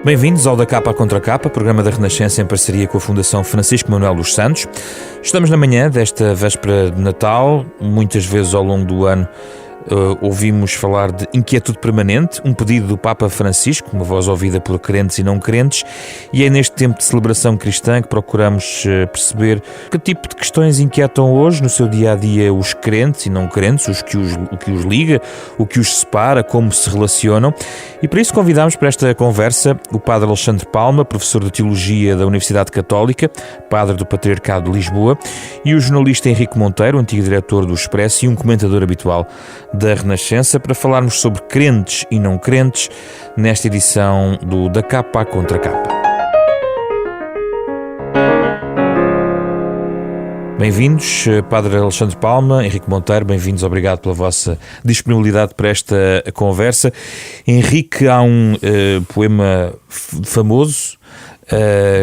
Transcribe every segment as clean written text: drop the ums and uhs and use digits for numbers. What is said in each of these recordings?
Bem-vindos ao Da Capa à Contra Capa, programa da Renascença em parceria com a Fundação Francisco Manuel dos Santos. Estamos na manhã desta véspera de Natal. Muitas vezes ao longo do ano ouvimos falar de inquietude permanente, um pedido do Papa Francisco, uma voz ouvida por crentes e não crentes, e é neste tempo de celebração cristã que procuramos perceber que tipo de questões inquietam hoje no seu dia-a-dia os crentes e não crentes, o que os liga, o que os separa, como se relacionam, e por isso convidamos para esta conversa o Padre Alexandre Palma, professor de Teologia da Universidade Católica, Padre do Patriarcado de Lisboa, e o jornalista Henrique Monteiro, antigo diretor do Expresso e um comentador habitual da Renascença, para falarmos sobre crentes e não crentes nesta edição do Da Capa à Contra Capa. Bem-vindos, Padre Alexandre Palma, Henrique Monteiro, bem-vindos, obrigado pela vossa disponibilidade para esta conversa. Henrique, há um poema famoso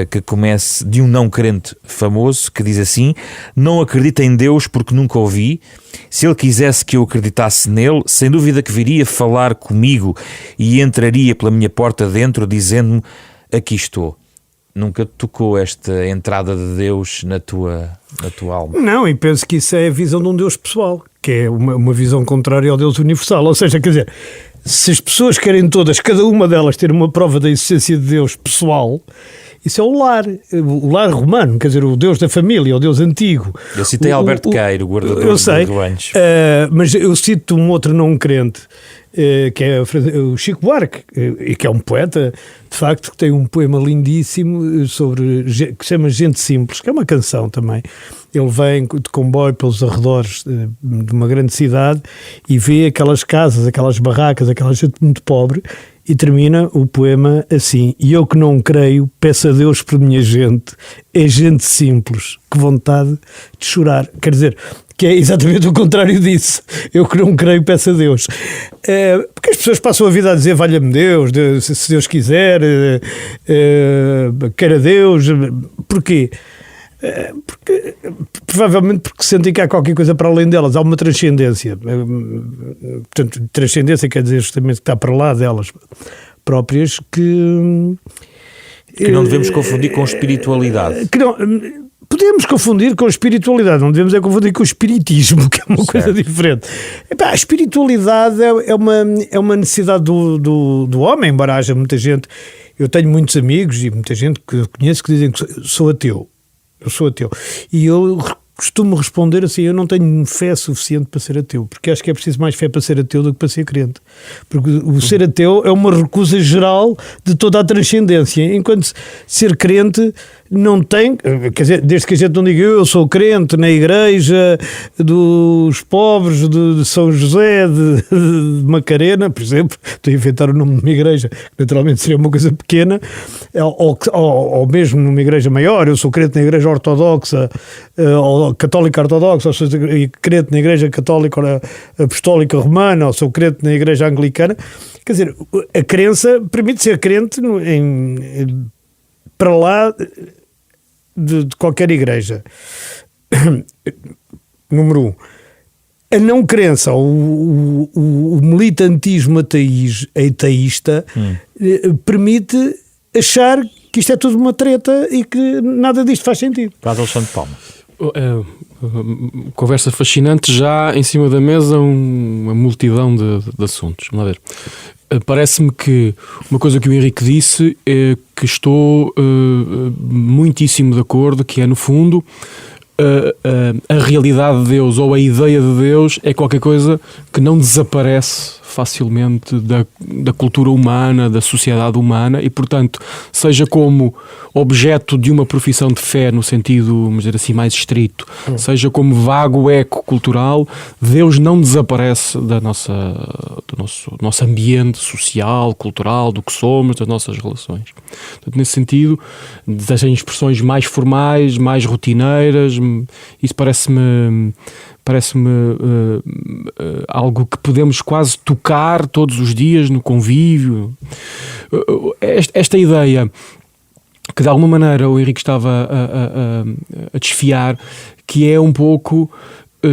que começa de um não crente famoso, que diz assim: não acredito em Deus porque nunca o vi. Se ele quisesse que eu acreditasse nele, sem dúvida que viria falar comigo e entraria pela minha porta dentro dizendo-me: aqui estou. Nunca tocou esta entrada de Deus na tua alma? Não, e penso que isso é a visão de um Deus pessoal, que é uma visão contrária ao Deus universal. Ou seja, quer dizer, se as pessoas querem todas, cada uma delas, ter uma prova da existência de Deus pessoal, isso é o lar romano, quer dizer, o Deus da família, o Deus antigo. Eu citei Alberto Queiro, o guardador dos rebanhos. Mas eu cito um outro não crente, que é o Chico Buarque, e que é um poeta, de facto, que tem um poema lindíssimo que se chama Gente Simples, que é uma canção também. Ele vem de comboio pelos arredores de uma grande cidade e vê aquelas casas, aquelas barracas, aquela gente muito pobre, e termina o poema assim: e eu que não creio, peço a Deus por minha gente, é gente simples, que vontade de chorar. Quer dizer, que é exatamente o contrário disso. Eu que não creio, peço a Deus. Porque as pessoas passam a vida a dizer: valha-me Deus, se Deus quiser, queira Deus. Porquê? Provavelmente porque sentem que há qualquer coisa para além delas, há uma transcendência. Portanto, transcendência quer dizer justamente que está para lá delas próprias, que não devemos confundir com espiritualidade. Podemos confundir com espiritualidade, não devemos confundir com o espiritismo, que é uma coisa diferente. A espiritualidade é uma necessidade do homem, embora haja muita gente. Eu tenho muitos amigos e muita gente que conheço que dizem que sou ateu. Eu sou ateu. E eu costumo responder assim: eu não tenho fé suficiente para ser ateu, porque acho que é preciso mais fé para ser ateu do que para ser crente. Porque o ser ateu é uma recusa geral de toda a transcendência, enquanto ser crente não tem, quer dizer, desde que a gente não diga eu sou crente na igreja dos pobres de São José de Macarena, por exemplo, estou a inventar o nome de uma igreja, que naturalmente seria uma coisa pequena, ou mesmo numa igreja maior, eu sou crente na igreja ortodoxa, ou católica ortodoxa, ou sou crente na igreja católica apostólica romana, ou sou crente na igreja anglicana. Quer dizer, a crença permite ser crente para lá de qualquer igreja. Número 1. A não crença, o militantismo ateísta permite achar que isto é tudo uma treta e que nada disto faz sentido. Padre Alexandre Palma. Conversa fascinante, já em cima da mesa uma multidão de assuntos. Vamos lá ver. Parece-me que uma coisa que o Henrique disse é que estou muitíssimo de acordo, que é, no fundo, a realidade de Deus ou a ideia de Deus é qualquer coisa que não desaparece facilmente da cultura humana, da sociedade humana, e, portanto, seja como objeto de uma profissão de fé no sentido, vamos dizer assim, mais estrito, seja como vago eco cultural, Deus não desaparece do nosso ambiente social, cultural, do que somos, das nossas relações. Portanto, nesse sentido, das expressões mais formais, mais rotineiras, isso parece-me algo que podemos quase tocar todos os dias no convívio. Esta ideia que de alguma maneira o Henrique estava a desfiar, que é um pouco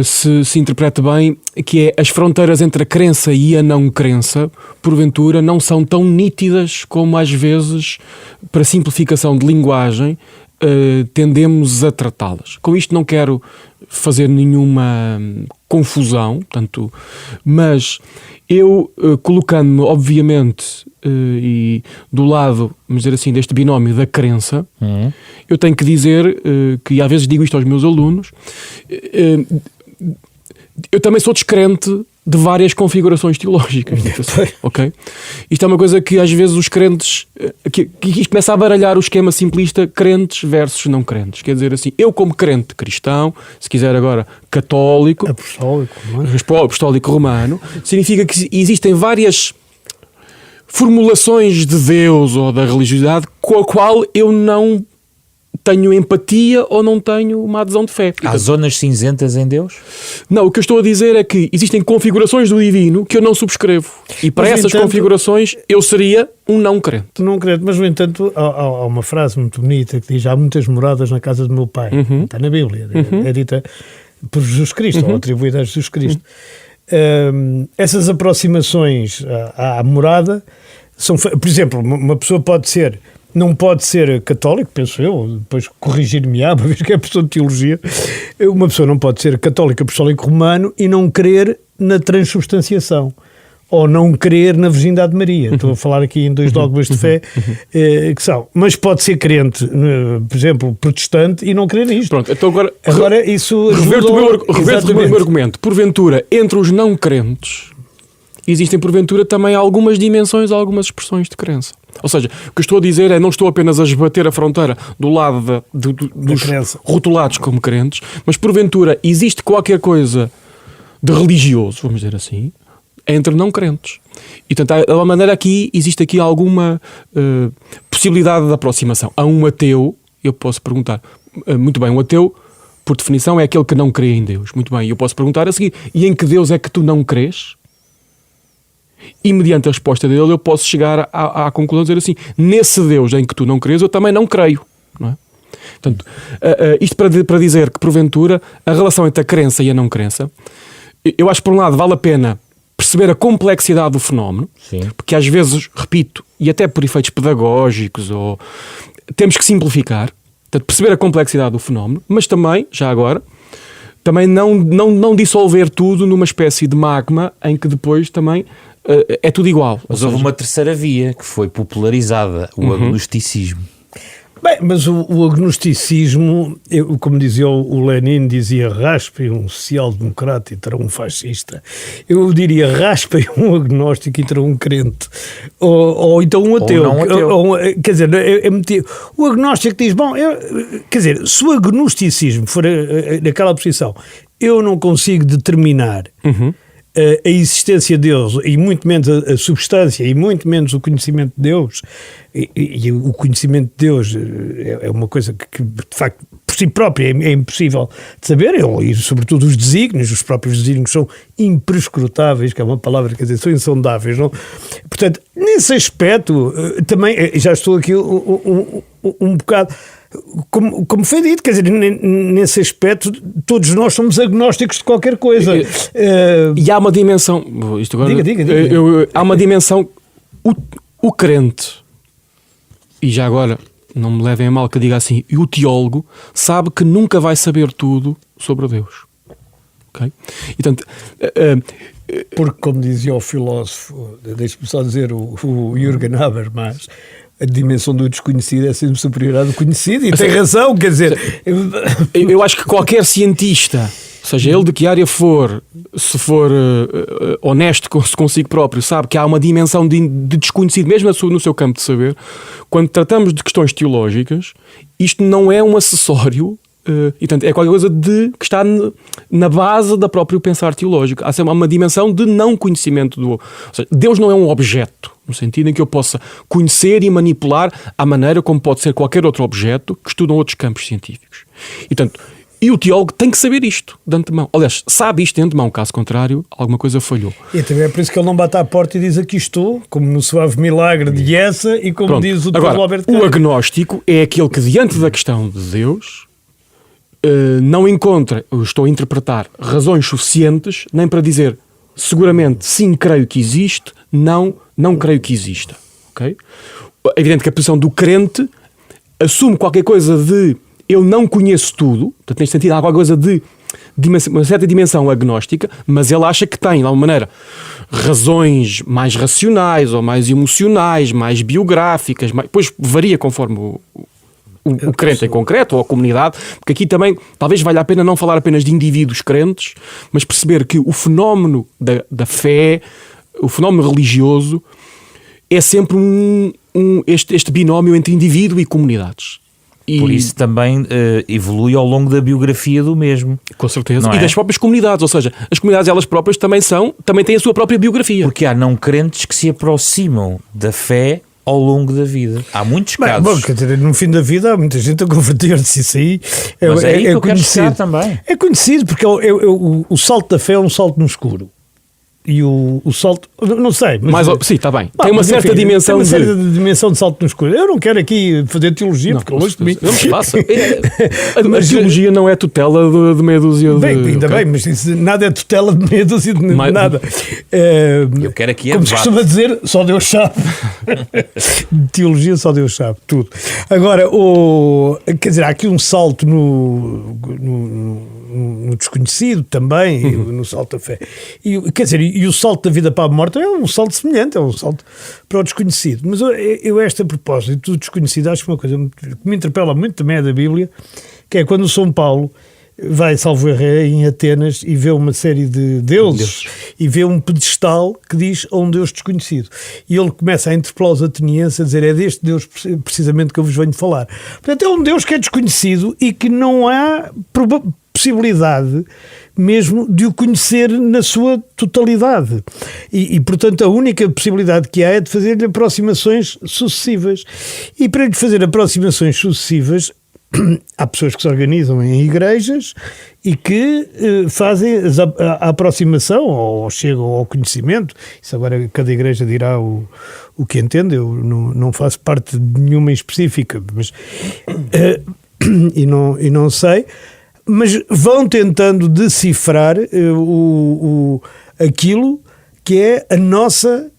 se interprete bem, que é as fronteiras entre a crença e a não crença, porventura, não são tão nítidas como às vezes, para simplificação de linguagem, tendemos a tratá-las. Com isto não quero fazer nenhuma confusão, portanto, mas eu, colocando-me, obviamente, e do lado, vamos dizer assim, deste binómio da crença, eu tenho que dizer que, às vezes digo isto aos meus alunos, eu também sou descrente de várias configurações teológicas, assim, ok? Isto é uma coisa que às vezes os crentes, que isto começa a baralhar o esquema simplista, crentes versus não crentes. Quer dizer assim, eu como crente cristão, se quiser agora católico, apostólico romano, significa que existem várias formulações de Deus ou da religiosidade com a qual eu não tenho empatia ou não tenho uma adesão de fé. Há zonas cinzentas em Deus? Não, o que eu estou a dizer é que existem configurações do divino que eu não subscrevo. E para essas configurações eu seria um não crente. Não crente, mas no entanto há uma frase muito bonita que diz: há muitas moradas na casa do meu pai. Está na Bíblia. É dita por Jesus Cristo, ou atribuída a Jesus Cristo. Essas aproximações à morada são, por exemplo, uma pessoa não pode ser católico, penso eu, depois corrigir-me-á, uma vez que é professor de teologia, uma pessoa não pode ser católico apostólico romano e não crer na transubstanciação, ou não crer na virgindade de Maria. Estou a falar aqui em 2 dogmas de fé que são. Mas pode ser crente, por exemplo, protestante, e não crer nisto. Pronto, então agora isso... Reverto o meu argumento. Porventura, entre os não crentes, existem porventura também algumas dimensões, algumas expressões de crença. Ou seja, o que eu estou a dizer é, não estou apenas a esbater a fronteira do lado dos rotulados como crentes, mas porventura existe qualquer coisa de religioso, vamos dizer assim, entre não crentes. E portanto, de alguma maneira existe aqui alguma possibilidade de aproximação. A um ateu, eu posso perguntar, muito bem, um ateu, por definição, é aquele que não crê em Deus. Muito bem, eu posso perguntar a seguir, e em que Deus é que tu não crês? E mediante a resposta dele eu posso chegar à conclusão de dizer assim, nesse Deus em que tu não crês eu também não creio, não é? Portanto, isto para dizer que porventura a relação entre a crença e a não crença, eu acho que por um lado vale a pena perceber a complexidade do fenómeno. Sim. Porque às vezes, repito, e até por efeitos pedagógicos, temos que simplificar, portanto, perceber a complexidade do fenómeno, mas também, já agora, também não dissolver tudo numa espécie de magma em que depois também é tudo igual. Mas houve uma terceira via que foi popularizada, o agnosticismo. Bem, mas o agnosticismo, como dizia o Lenin, dizia raspe um social-democrata e terá um fascista. Eu diria raspe um agnóstico e terá um crente. Ou então um ateu. Quer dizer, o agnóstico diz, bom, quer dizer, se o agnosticismo for naquela posição, eu não consigo determinar a existência de Deus, e muito menos a substância, e muito menos o conhecimento de Deus, e o conhecimento de Deus é uma coisa que de facto por si própria é impossível de saber, e sobretudo os próprios desígnios são imprescrutáveis, que é uma palavra, quer dizer, são insondáveis, não? Portanto, nesse aspecto também, já estou aqui um bocado... Como foi dito, quer dizer, nesse aspecto todos nós somos agnósticos de qualquer coisa. E há uma dimensão, isto agora, diga. Há uma dimensão, o crente, e já agora não me levem a mal que eu diga assim, e o teólogo sabe que nunca vai saber tudo sobre Deus, ok? E, portanto, porque, como dizia o filósofo, deixe-me só dizer, o Jürgen Habermas, a dimensão do desconhecido é sempre superior à do conhecido, e tem razão, quer dizer... Eu acho que qualquer cientista, seja ele de que área for, se for honesto consigo próprio, sabe que há uma dimensão de desconhecido, mesmo no seu campo de saber. Quando tratamos de questões teológicas, isto não é um acessório, e, portanto, é qualquer coisa que está na base da próprio pensar teológico. Há uma dimensão de não conhecimento ou seja, Deus não é um objeto, no sentido em que eu possa conhecer e manipular à maneira como pode ser qualquer outro objeto que estudam outros campos científicos. E, portanto, o teólogo tem que saber isto de antemão. Aliás, sabe isto de antemão, caso contrário, alguma coisa falhou. E também é por isso que ele não bate à porta e diz aqui estou, como no suave milagre de Essa, e como diz o Dr. Robert Caio. O agnóstico é aquele que, diante da questão de Deus, não encontra, eu estou a interpretar, razões suficientes nem para dizer seguramente sim, creio que existe, não creio que exista. Okay? É evidente que a posição do crente assume qualquer coisa de eu não conheço tudo, portanto, neste sentido, há qualquer coisa de uma certa dimensão agnóstica, mas ele acha que tem, de alguma maneira, razões mais racionais ou mais emocionais, mais biográficas, depois varia conforme o crente em concreto ou a comunidade, porque aqui também talvez valha a pena não falar apenas de indivíduos crentes, mas perceber que o fenómeno da fé, o fenómeno religioso, é sempre este binómio entre indivíduo e comunidades. Por isso também evolui ao longo da biografia do mesmo. Com certeza. Não e é? das próprias comunidades, ou seja, as comunidades elas próprias também têm a sua própria biografia. Porque há não crentes que se aproximam da fé ao longo da vida. Há muitos casos. Bom, quer dizer, no fim da vida há muita gente a converter-se. Isso aí Mas aí que eu quero conhecido. chegar também. É conhecido porque o salto da fé é um salto no escuro. E o salto, não sei, mas Sim, está bem. Tem uma certa dimensão tem uma certa dimensão de salto no escuro. Eu não quero aqui fazer teologia, porque longe de mim. Não se faça. A teologia não é tutela de meia dúzia de... Bem, ainda bem, mas isso, nada é tutela de meia dúzia de nada. Eu quero aqui como se costuma dizer, só Deus sabe. De teologia só Deus sabe, tudo. Agora, quer dizer, há aqui um salto no desconhecido também, no salto da fé. Quer dizer, e o salto da vida para a morte é um salto semelhante, é um salto para o desconhecido. Mas eu a propósito do desconhecido, acho que uma coisa que me interpela muito também é da Bíblia, que é quando o São Paulo vai, salvo erro, em Atenas e vê uma série de deuses e vê um pedestal que diz a um Deus desconhecido. E ele começa a interpelar os atenienses a dizer, é deste Deus precisamente que eu vos venho falar. Portanto, é um Deus que é desconhecido e que não há possibilidade mesmo de o conhecer na sua totalidade. E, portanto, a única possibilidade que há é de fazer-lhe aproximações sucessivas. E para lhe fazer aproximações sucessivas, há pessoas que se organizam em igrejas e que fazem a aproximação ou chegam ao conhecimento. Isso agora cada igreja dirá o que entende. Eu não faço parte de nenhuma específica, mas, e não sei. Mas vão tentando decifrar aquilo que é a nossa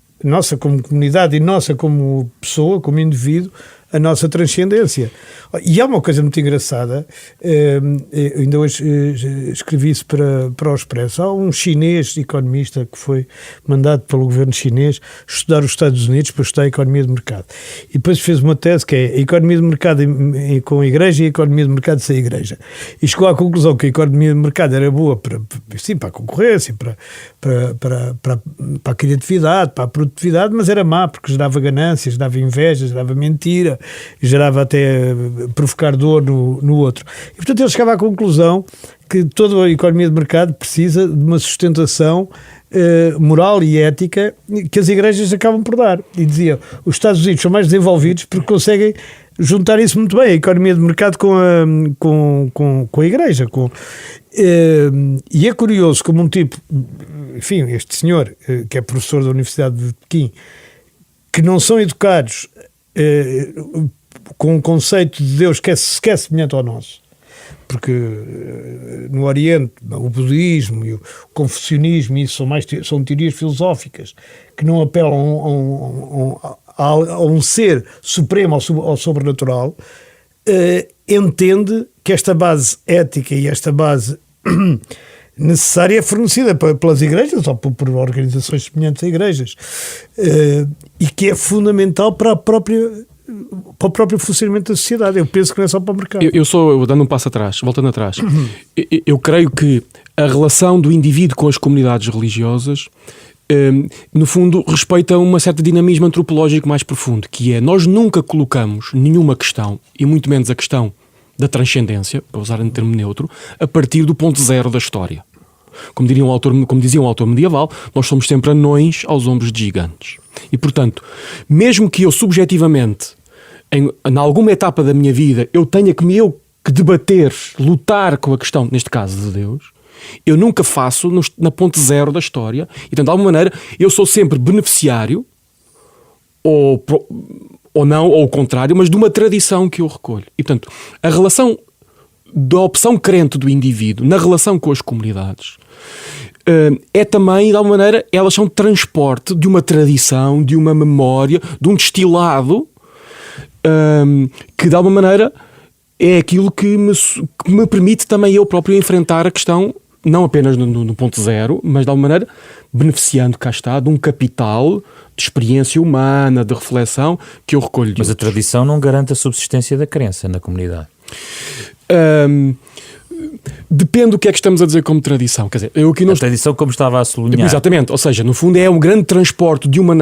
como comunidade e nossa como pessoa, como indivíduo, a nossa transcendência. E há uma coisa muito engraçada, ainda hoje escrevi isso para o Expresso. Há um chinês economista que foi mandado pelo governo chinês estudar os Estados Unidos para estudar a economia de mercado. E depois fez uma tese que é a economia de mercado com a igreja e a economia de mercado sem a igreja. E chegou à conclusão que a economia de mercado era boa para a concorrência, para a criatividade, para a produtividade, mas era má porque gerava ganância, gerava inveja, gerava mentira, gerava até provocar dor no outro. E, portanto, ele chegava à conclusão que toda a economia de mercado precisa de uma sustentação moral e ética que as igrejas acabam por dar. E dizia, os Estados Unidos são mais desenvolvidos porque conseguem juntar isso muito bem, a economia de mercado com a igreja. E é curioso como um tipo, enfim, este senhor, que é professor da Universidade de Pequim, que não são educados com um conceito de Deus que é sequer semelhante ao nosso, porque no Oriente o budismo e o confucionismo isso são teorias filosóficas que não apelam a um ser supremo, ao sobrenatural. Entende que esta base ética e esta base necessária é fornecida pelas igrejas ou por organizações semelhantes a igrejas, e que é fundamental para o próprio funcionamento da sociedade. Eu penso que não é só para o mercado. Eu dando um passo atrás, voltando atrás, eu creio que a relação do indivíduo com as comunidades religiosas, no fundo, respeita uma certa dinamismo antropológico mais profundo, que é, nós nunca colocamos nenhuma questão, e muito menos a questão da transcendência, para usar um termo neutro, a partir do ponto zero da história. Como dizia um autor medieval, nós somos sempre anões aos ombros de gigantes. E, portanto, mesmo que eu subjetivamente, em alguma etapa da minha vida, eu tenha que debater, lutar com a questão, neste caso de Deus, eu nunca faço na ponte zero da história. E, portanto, de alguma maneira, eu sou sempre beneficiário, ou não, ou o contrário, mas de uma tradição que eu recolho. E, portanto, a relação da opção crente do indivíduo na relação com as comunidades, é também, de alguma maneira, elas são transporte de uma tradição, de uma memória, de um destilado que, de alguma maneira, é aquilo que me permite também eu próprio enfrentar a questão, não apenas no ponto zero, mas de alguma maneira beneficiando, cá está, de um capital de experiência humana, de reflexão que eu recolho. Mas a tradição não garante a subsistência da crença na comunidade. Depende do que é que estamos a dizer como tradição. Quer dizer, eu aqui não... A tradição, como estava a sublinhar. Exatamente, ou seja, no fundo é um grande transporte de uma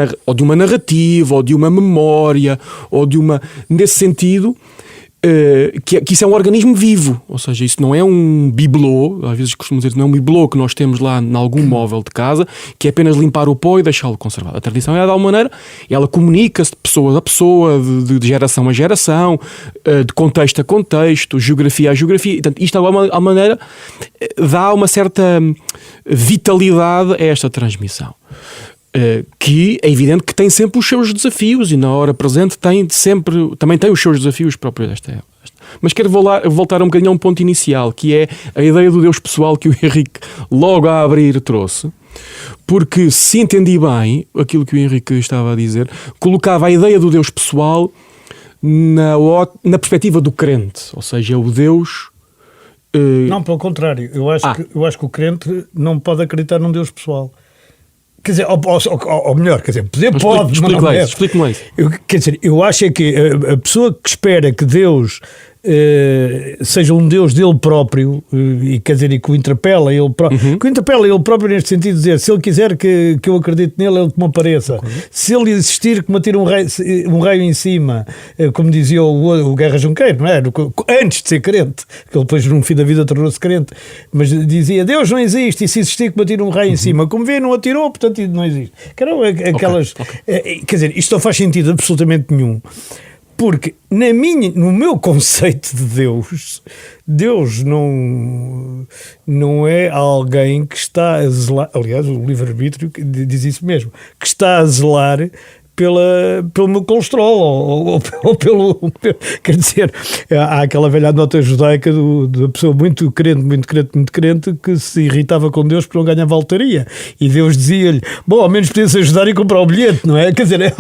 narrativa, ou de uma memória, ou de uma... Nesse sentido, que isso é um organismo vivo, ou seja, isso não é um bibelô, às vezes costumo dizer, não é um bibelô que nós temos lá em algum móvel de casa, que é apenas limpar o pó e deixá-lo conservado. A tradição é de alguma maneira, ela comunica-se de pessoa a pessoa, de geração a geração, de contexto a contexto, geografia a geografia, e, portanto, isto de alguma maneira dá uma certa vitalidade a esta transmissão. Que é evidente que tem sempre os seus desafios e na hora presente também tem os seus desafios próprios desta época. Mas quero voltar um bocadinho a um ponto inicial, que é a ideia do Deus pessoal que o Henrique logo a abrir trouxe, porque se entendi bem aquilo que o Henrique estava a dizer, colocava a ideia do Deus pessoal na perspectiva do crente, ou seja, o Deus... Não, pelo contrário, eu acho que o crente não pode acreditar num Deus pessoal. Quer dizer, ou melhor, quer dizer, poder pode, mas não é. Explique-me isso. Quer dizer, eu acho é que a pessoa que espera que Deus seja um Deus dele próprio, e quer dizer, e que o interpela ele próprio, que o interpela ele próprio neste sentido de dizer, se ele quiser que eu acredite nele, ele que me apareça. Se ele existir, que me atire um raio em cima, como dizia o Guerra Junqueiro, não é? Antes de ser crente, que ele depois no fim da vida tornou-se crente, mas dizia, Deus não existe, e se existir que me atire um raio em cima, como vê, não atirou, portanto não existe. Que eram aquelas... Quer dizer, isto não faz sentido absolutamente nenhum. Porque no meu conceito de Deus não é alguém que está a zelar, aliás o livre-arbítrio diz isso mesmo, que está a zelar pelo meu colesterol ou pelo quer dizer, há aquela velha nota judaica da pessoa muito crente que se irritava com Deus porque não ganhava lotaria e Deus dizia-lhe, bom, ao menos podia-se ajudar e comprar o bilhete, não é? Quer dizer,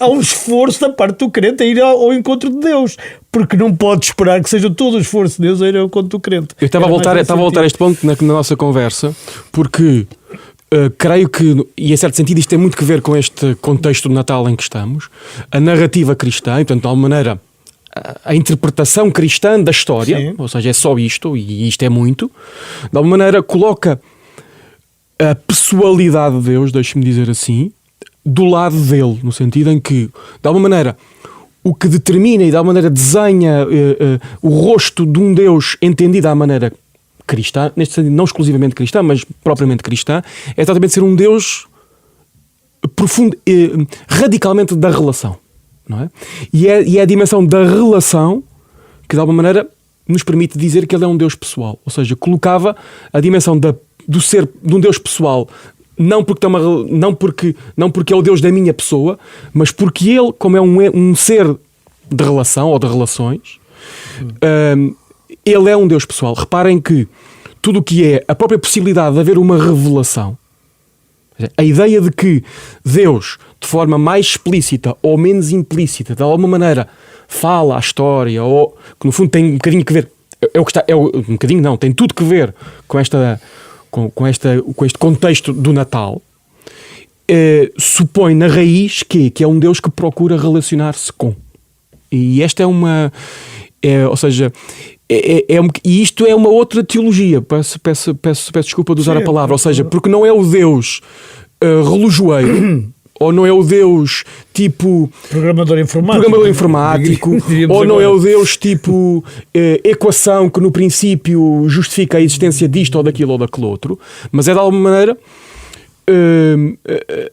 há um esforço da parte do crente a ir ao encontro de Deus, porque não pode esperar que seja todo o esforço de Deus a ir ao encontro do crente. Eu estava a voltar a este ponto na nossa conversa, porque creio que, e em certo sentido isto tem muito que ver com este contexto de Natal em que estamos, a narrativa cristã, e portanto de alguma maneira a interpretação cristã da história, sim, ou seja, é só isto, e isto é muito, de alguma maneira coloca a pessoalidade de Deus, deixe-me dizer assim, do lado dele, no sentido em que, de alguma maneira, o que determina e de alguma maneira desenha o rosto de um Deus entendido à maneira cristã, neste sentido não exclusivamente cristã, mas propriamente cristã, é exatamente ser um Deus profundo, radicalmente da relação, não é? E é a dimensão da relação que de alguma maneira nos permite dizer que ele é um Deus pessoal, ou seja, colocava a dimensão do ser de um Deus pessoal não porque é o Deus da minha pessoa, mas porque ele, como é um ser de relação ou de relações, ele é um Deus pessoal. Reparem que tudo o que é a própria possibilidade de haver uma revelação, a ideia de que Deus, de forma mais explícita ou menos implícita, de alguma maneira fala a história, ou que no fundo tem um bocadinho que ver, um bocadinho não, tem tudo que ver com este contexto do Natal, supõe na raiz que é um Deus que procura relacionar-se com. E esta é uma... ou seja... e isto é uma outra teologia, peço desculpa de usar a palavra, ou seja, porque não é o Deus relojoeiro, ou não é o Deus tipo programador informático ou não é o Deus tipo equação que no princípio justifica a existência disto ou daquilo ou daquele outro, mas é de alguma maneira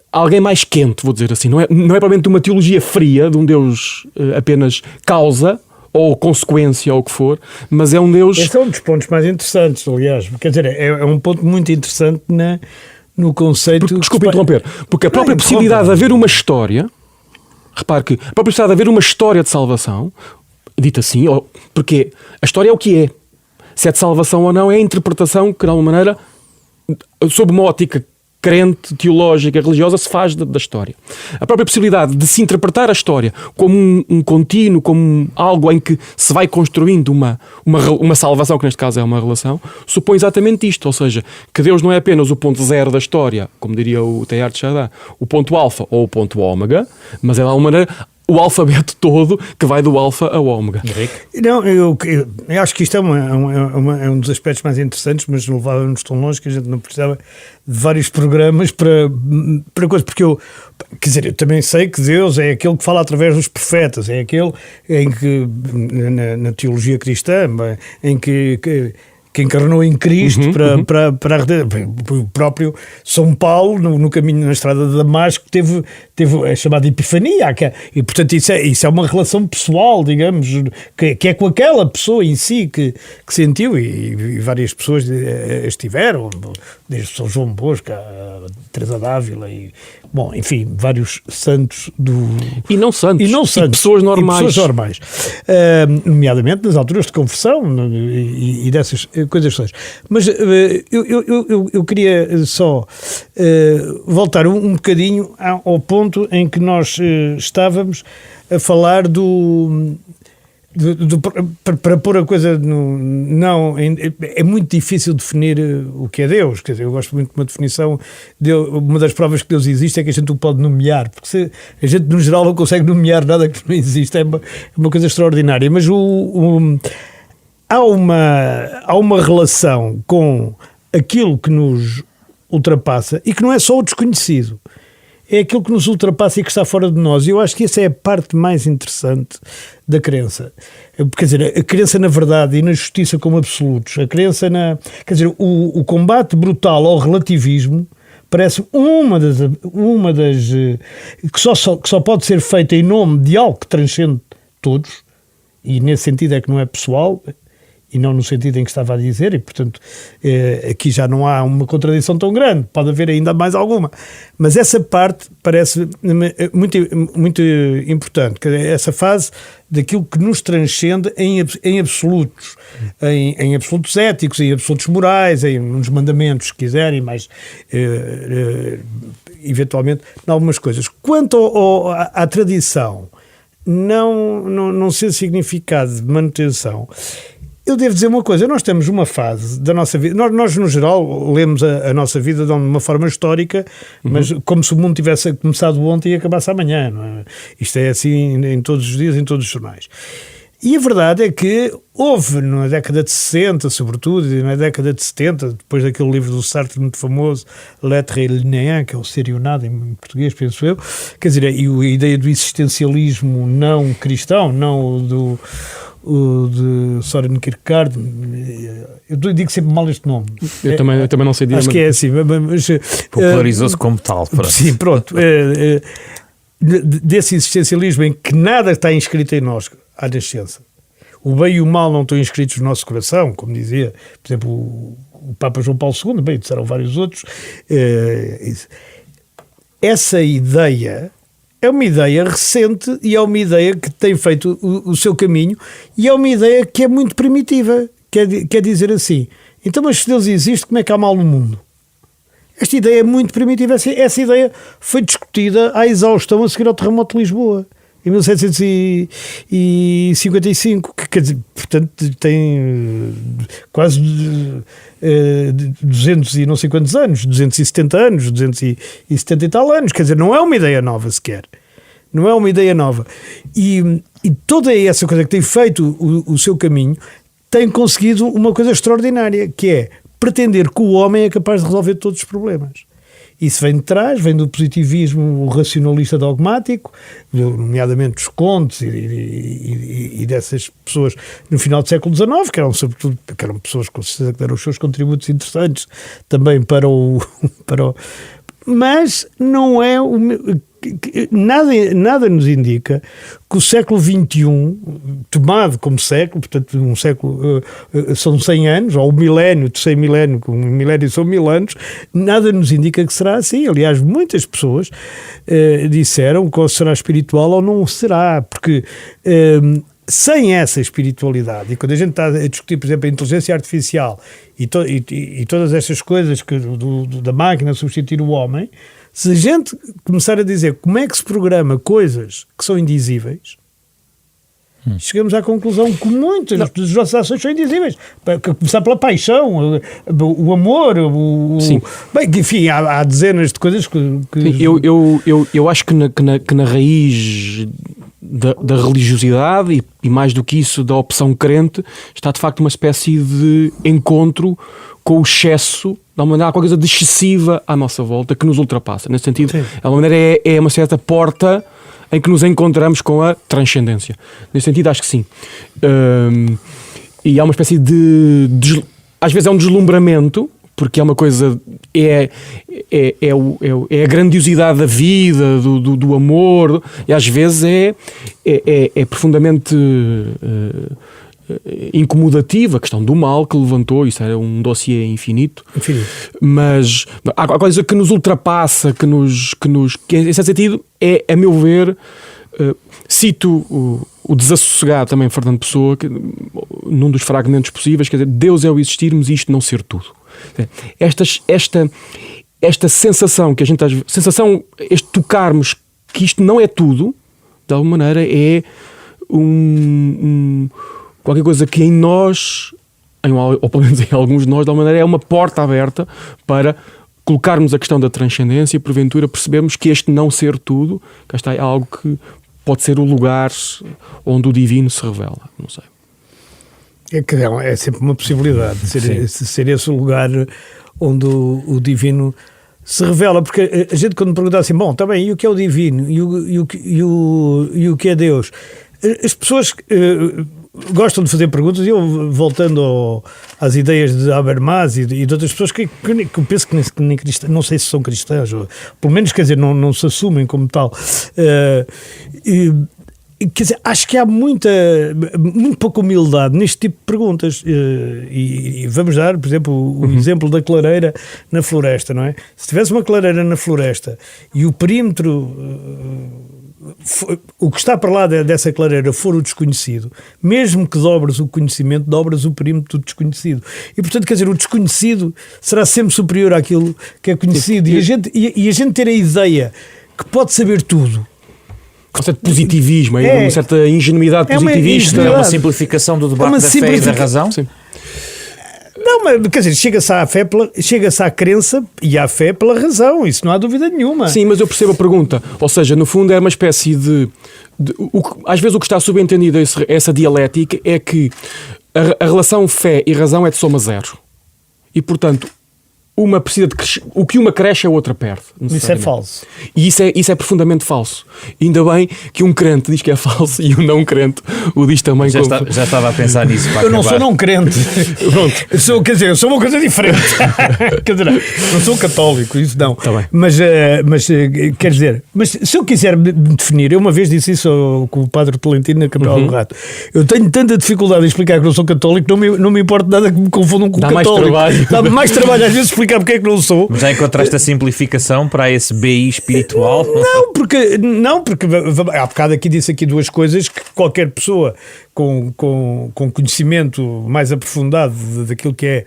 alguém mais quente, vou dizer assim, não é propriamente uma teologia fria de um Deus apenas causa ou consequência, ou o que for, mas é um Deus... Esse é um dos pontos mais interessantes, aliás. Quer dizer, é um ponto muito interessante no conceito... Desculpe interromper. Porque a própria possibilidade de haver uma história... Repare que a própria possibilidade de haver uma história de salvação dito assim, porque a história é o que é. Se é de salvação ou não, é a interpretação que, de alguma maneira, sob uma ótica crente, teológica, religiosa, se faz da história. A própria possibilidade de se interpretar a história como um contínuo, como algo em que se vai construindo uma salvação, que neste caso é uma relação, supõe exatamente isto, ou seja, que Deus não é apenas o ponto zero da história, como diria o Teilhard de Chardin, o ponto alfa ou o ponto ômega, mas é de alguma maneira o alfabeto todo que vai do alfa ao ômega. Não, eu acho que isto é um dos aspectos mais interessantes, mas levava-nos tão longe que a gente não precisava de vários programas para coisas, porque eu também sei que Deus é aquele que fala através dos profetas, é aquele em que, na teologia cristã, em que encarnou em Cristo para o próprio São Paulo no caminho, na estrada de Damasco, teve a chamada epifania, e portanto isso é uma relação pessoal, digamos, que é com aquela pessoa em si que sentiu, e várias pessoas estiveram, desde São João Bosco a Teresa d'Ávila, e enfim, vários santos e não santos, e pessoas normais, nomeadamente nas alturas de conversão e dessas coisas todas. Mas eu queria só voltar um bocadinho ao ponto em que nós estávamos a falar para pôr a coisa é muito difícil definir o que é Deus. Quer dizer, eu gosto muito de uma definição. Uma das provas que Deus existe é que a gente o pode nomear, porque a gente no geral não consegue nomear nada que não existe. É uma coisa extraordinária, mas há uma relação com aquilo que nos ultrapassa, e que não é só o desconhecido, é aquilo que nos ultrapassa e que está fora de nós. E eu acho que essa é a parte mais interessante da crença. Quer dizer, a crença na verdade e na justiça como absolutos, a crença quer dizer, o combate brutal ao relativismo parece uma das que só pode ser feita em nome de algo que transcende todos, e nesse sentido é que não é pessoal, e não no sentido em que estava a dizer, e portanto aqui já não há uma contradição tão grande, pode haver ainda mais alguma, mas essa parte parece muito, muito importante, essa fase daquilo que nos transcende em absolutos, em absolutos éticos, em absolutos morais, nos mandamentos, se quiserem, mas eventualmente em algumas coisas. Quanto à tradição não ser significado de manutenção, eu devo dizer uma coisa, nós temos uma fase da nossa vida, nós no geral lemos a nossa vida de uma forma histórica, mas como se o mundo tivesse começado ontem e acabasse amanhã, não é? Isto é assim em todos os dias, em todos os jornais. E a verdade é que houve na década de 60, sobretudo, e na década de 70, depois daquele livro do Sartre muito famoso, L'être et le néant, que é o ser e o nada em português, penso eu, quer dizer, e a ideia do existencialismo não cristão, não o de Søren Kierkegaard, eu digo sempre mal este nome. Eu também não sei dizer. Acho que é assim. Mas, popularizou-se como tal. Pronto. Sim, pronto. Desse existencialismo em que nada está inscrito em nós à nascença. O bem e o mal não estão inscritos no nosso coração, como dizia, por exemplo, o Papa João Paulo II, bem, disseram vários outros. Essa ideia é uma ideia recente e é uma ideia que tem feito o seu caminho, e é uma ideia que é muito primitiva, quer dizer assim, então, mas se Deus existe, como é que há mal no mundo? Esta ideia é muito primitiva. Essa ideia foi discutida à exaustão a seguir ao terremoto de Lisboa, em 1755, que quer dizer, portanto tem quase 200 e não sei quantos anos, 270 anos, 270 e tal anos, quer dizer, não é uma ideia nova sequer, não é uma ideia nova, e toda essa coisa que tem feito o seu caminho tem conseguido uma coisa extraordinária, que é pretender que o homem é capaz de resolver todos os problemas. Isso vem de trás, vem do positivismo racionalista dogmático, nomeadamente dos Contes e dessas pessoas no final do século XIX, que eram sobretudo pessoas com certeza que deram os seus contributos interessantes também para o mas não é nada nos indica que o século XXI, tomado como século, portanto um século são 100 anos, ou o milénio, terceiro milénio, um milénio são 1000 anos, nada nos indica que será assim. Aliás, muitas pessoas disseram que ou será espiritual ou não será, porque sem essa espiritualidade, e quando a gente está a discutir, por exemplo, a inteligência artificial e todas estas coisas da máquina substituir o homem, se a gente começar a dizer como é que se programa coisas que são indizíveis, chegamos à conclusão que muitas das nossas ações são indizíveis. Para começar pela paixão, o amor, Sim. Bem, enfim, há dezenas de coisas que... Sim, eu acho que na raiz da religiosidade e mais do que isso da opção crente está de facto uma espécie de encontro com o excesso, de uma maneira, qualquer coisa de excessiva à nossa volta que nos ultrapassa. Nesse sentido, de uma maneira é uma certa porta em que nos encontramos com a transcendência. Nesse sentido, acho que sim. E há uma espécie às vezes é um deslumbramento, porque é uma coisa, é a grandiosidade da vida, do amor, e às vezes é profundamente incomodativa a questão do mal que levantou. Isso era um dossiê infinito. Mas há coisa que nos ultrapassa, que em certo sentido é, a meu ver, cito o Desassossegado também, Fernando Pessoa, que, num dos fragmentos possíveis, quer dizer, Deus é o existirmos e isto não ser tudo. Esta sensação que a gente este tocarmos que isto não é tudo, de alguma maneira é qualquer coisa que em nós, ou pelo menos em alguns de nós, de alguma maneira é uma porta aberta para colocarmos a questão da transcendência e porventura percebemos que este não ser tudo, cá está, é algo que pode ser o lugar onde o divino se revela, não sei. É sempre uma possibilidade de ser esse o lugar onde o divino se revela, porque a gente quando pergunta assim, bom, está bem, e o que é o divino? E o que é Deus? As pessoas gostam de fazer perguntas, e eu, voltando às ideias de Habermas e de outras pessoas que eu penso que nem cristãs, não sei se são cristãs, ou, pelo menos, quer dizer, não se assumem como tal. Quer dizer, acho que há muito pouca humildade neste tipo de perguntas, e vamos dar, por exemplo, o exemplo da clareira na floresta, não é? Se tivesse uma clareira na floresta e o perímetro, o que está para lá dessa clareira for o desconhecido, mesmo que dobres o conhecimento, dobras o perímetro do desconhecido. E, portanto, quer dizer, o desconhecido será sempre superior àquilo que é conhecido. E a gente ter a ideia que pode saber tudo, um certo positivismo, uma certa ingenuidade positivista. É uma simplificação do debate da fé e da razão? Sim. Não, mas quer dizer, chega-se à crença e à fé pela razão, isso não há dúvida nenhuma. Sim, mas eu percebo a pergunta. Ou seja, no fundo é uma espécie às vezes o que está subentendido essa dialética é que a relação fé e razão é de soma zero. E, portanto, uma precisa de o que uma cresce, a outra perde. Isso é falso. E isso é profundamente falso. Ainda bem que um crente diz que é falso e um não crente o diz também. Já estava a pensar nisso. Eu não sou não crente. Pronto. Eu sou uma coisa diferente. Quer dizer, não sou católico, isso não. Tá bem. Mas quer dizer, se eu quiser me definir, eu uma vez disse isso com o padre Tolentino na Capela do Rato. Eu tenho tanta dificuldade em explicar que não sou católico, não me importa nada que me confundam com o católico. Dá-me mais trabalho às vezes explicar porque é que não sou. Mas já encontraste a simplificação para esse BI espiritual? Não, porque há bocado disse aqui duas coisas que qualquer pessoa com conhecimento mais aprofundado daquilo que é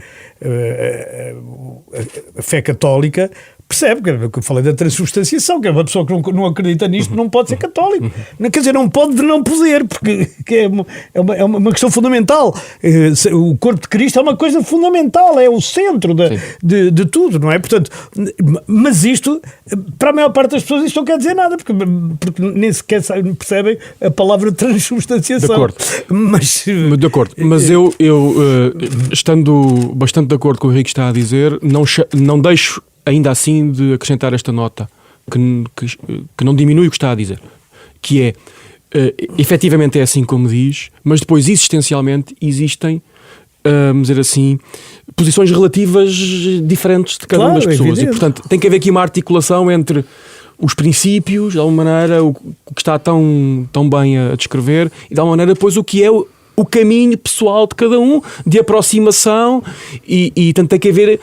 a fé católica percebe, que eu falei da transubstanciação, que é uma pessoa que não acredita nisto não pode ser católico. Quer dizer, não pode de não poder, porque é uma questão fundamental. O corpo de Cristo é uma coisa fundamental, é o centro de tudo, não é? Portanto, mas isto, para a maior parte das pessoas, isto não quer dizer nada, porque nem sequer percebem a palavra transubstanciação. De acordo. De acordo. Mas eu estando bastante de acordo com o Henrique está a dizer, não deixo ainda assim de acrescentar esta nota que não diminui o que está a dizer, que é efetivamente é assim como diz, mas depois existencialmente existem, vamos dizer assim, posições relativas diferentes de cada uma das pessoas. Evidente. E portanto tem que haver aqui uma articulação entre os princípios, de alguma maneira, o que está tão bem a descrever, e de alguma maneira depois o que é o caminho pessoal de cada um, de aproximação, e tanto tem que haver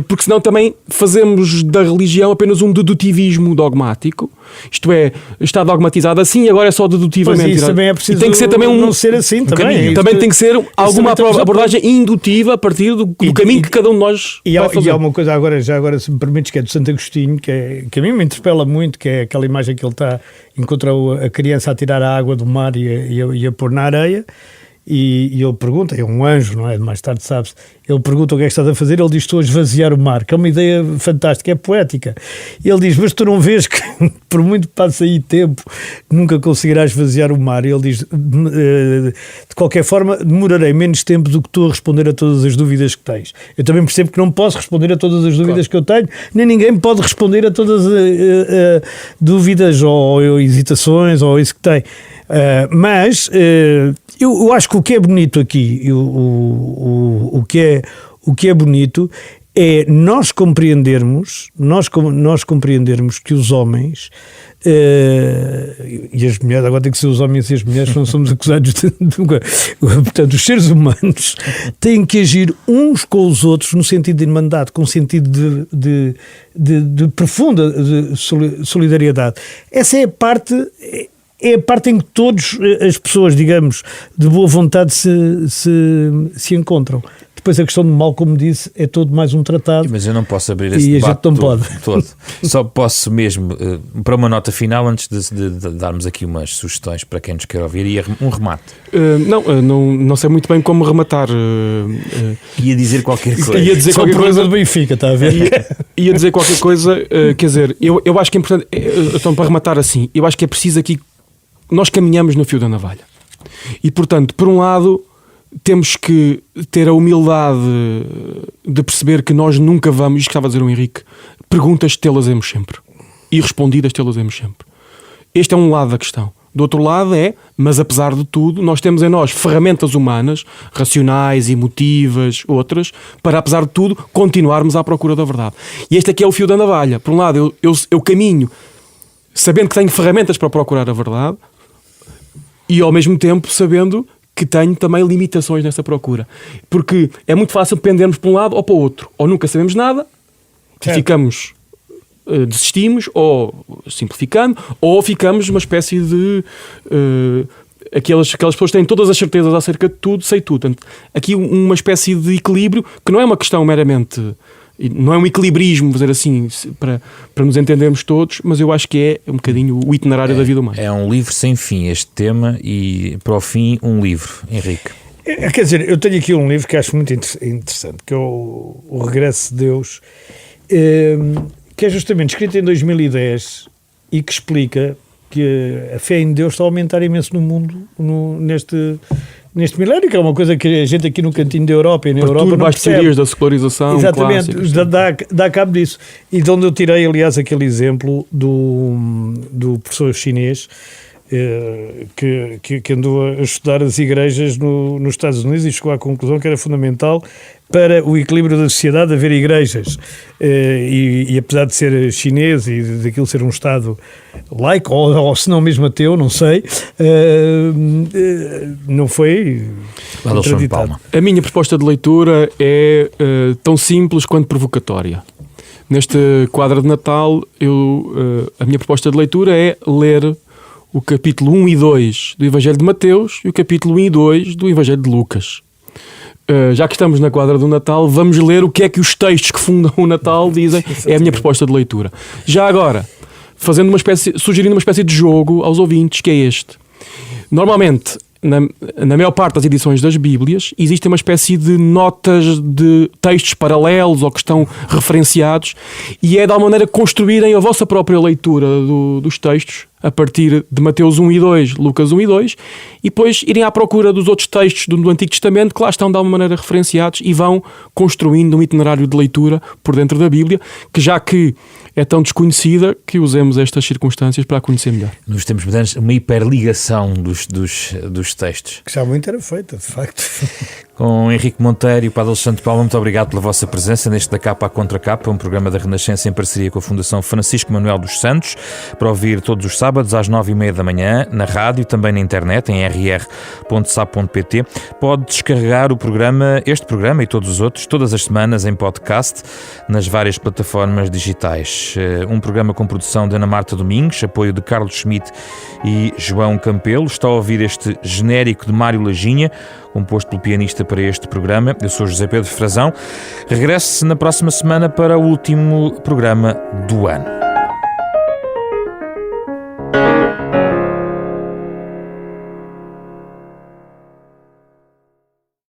porque senão também fazemos da religião apenas um dedutivismo dogmático, isto é, está dogmatizado assim e agora é só dedutivamente. Pois isso também é preciso, e tem que ser também não ser assim também. Também tem que ser alguma abordagem indutiva a partir do caminho que cada um de nós vai fazer. E há uma coisa agora, se me permites, que é do Santo Agostinho, que a mim me interpela muito, que é aquela imagem que ele encontrou a criança a tirar a água do mar e a pôr na areia. E ele pergunta, é um anjo, não é? Mais tarde sabe-se, ele pergunta o que é que estás a fazer, ele diz: estou a esvaziar o mar, que é uma ideia fantástica, é poética. Ele diz: mas tu não vês que por muito que passe aí tempo nunca conseguirás esvaziar o mar? E ele diz: de qualquer forma demorarei menos tempo do que tu a responder a todas as dúvidas que tens. Eu também percebo que não posso responder a todas as dúvidas que eu tenho, nem ninguém pode responder a todas as dúvidas ou hesitações ou isso que tem. Mas eu acho que o que é bonito aqui, o que é bonito é nós compreendermos que os homens e as mulheres, agora tem que ser os homens e as mulheres, não somos acusados portanto, os seres humanos têm que agir uns com os outros no sentido de irmandade, com um sentido de profunda solidariedade. Essa é a parte em que todas as pessoas, digamos, de boa vontade se encontram. Depois a questão do mal, como disse, é todo mais um tratado. Mas eu não posso abrir esse debate todo. Só posso mesmo, para uma nota final, antes de darmos aqui umas sugestões para quem nos quer ouvir, e um remate. Não sei muito bem como rematar. Ia dizer qualquer coisa. Ia dizer qualquer coisa do Benfica, está a ver? Ia dizer qualquer coisa, quer dizer, eu acho que é importante, então, para rematar assim, eu acho que é preciso aqui, nós caminhamos no fio da navalha. E, portanto, por um lado, temos que ter a humildade de perceber que nós nunca vamos, isto que estava a dizer o Henrique, perguntas tê-las-emos sempre. E respondidas tê-las-emos sempre. Este é um lado da questão. Do outro lado mas apesar de tudo, nós temos em nós ferramentas humanas, racionais, emotivas, outras, para, apesar de tudo, continuarmos à procura da verdade. E este aqui é o fio da navalha. Por um lado, eu caminho sabendo que tenho ferramentas para procurar a verdade, e ao mesmo tempo sabendo que tenho também limitações nessa procura. Porque é muito fácil pendermos para um lado ou para o outro. Ou nunca sabemos nada, ficamos, desistimos, ou simplificando, ou ficamos uma espécie de... aquelas pessoas que têm todas as certezas acerca de tudo, sei tudo. Portanto, aqui uma espécie de equilíbrio, que não é uma questão meramente... Não é um equilibrismo, vou dizer assim, para nos entendermos todos, mas eu acho que é um bocadinho o itinerário da vida humana. É um livro sem fim, este tema, e para o fim, um livro. Henrique. Quer dizer, eu tenho aqui um livro que acho muito interessante, que é o Regresso de Deus, que é justamente escrito em 2010 e que explica que a fé em Deus está a aumentar imenso no mundo neste milénio, que é uma coisa que a gente aqui no cantinho da Europa e na Europa não percebe. Teorias da secularização. Exatamente, dá cabo disso. E de onde eu tirei, aliás, aquele exemplo do professor chinês que andou a estudar as igrejas nos Estados Unidos e chegou à conclusão que era fundamental para o equilíbrio da sociedade haver igrejas. E apesar de ser chinês e daquilo ser um Estado laico, ou se não mesmo ateu, não sei, não foi contraditado. A minha proposta de leitura é tão simples quanto provocatória. Neste quadro de Natal, a minha proposta de leitura é ler o capítulo 1 e 2 do Evangelho de Mateus e o capítulo 1 e 2 do Evangelho de Lucas. Já que estamos na quadra do Natal, vamos ler o que é que os textos que fundam o Natal dizem. É a minha proposta de leitura. Já agora, sugerindo uma espécie de jogo aos ouvintes, que é este. Normalmente, na maior parte das edições das Bíblias, existe uma espécie de notas de textos paralelos ou que estão referenciados, e é de alguma maneira construírem a vossa própria leitura dos textos a partir de Mateus 1 e 2, Lucas 1 e 2, e depois irem à procura dos outros textos do Antigo Testamento que lá estão de alguma maneira referenciados e vão construindo um itinerário de leitura por dentro da Bíblia, que já que é tão desconhecida, que usemos estas circunstâncias para a conhecer melhor. Nos tempos modernos, uma hiperligação dos textos. Que já muito era feita, de facto. Com Henrique Monteiro e o Padre Alexandre Palma, muito obrigado pela vossa presença neste Da Capa à Contra Capa, um programa da Renascença em parceria com a Fundação Francisco Manuel dos Santos, para ouvir todos os sábados às 9h30 da manhã, na rádio, também na internet, em rr.sap.pt. Pode descarregar este programa e todos os outros, todas as semanas em podcast, nas várias plataformas digitais. Um programa com produção de Ana Marta Domingos, apoio de Carlos Schmidt e João Campelo. Está a ouvir este genérico de Mário Lajinha, composto pelo pianista para este programa. Eu sou José Pedro Frazão. Regresse na próxima semana para o último programa do ano.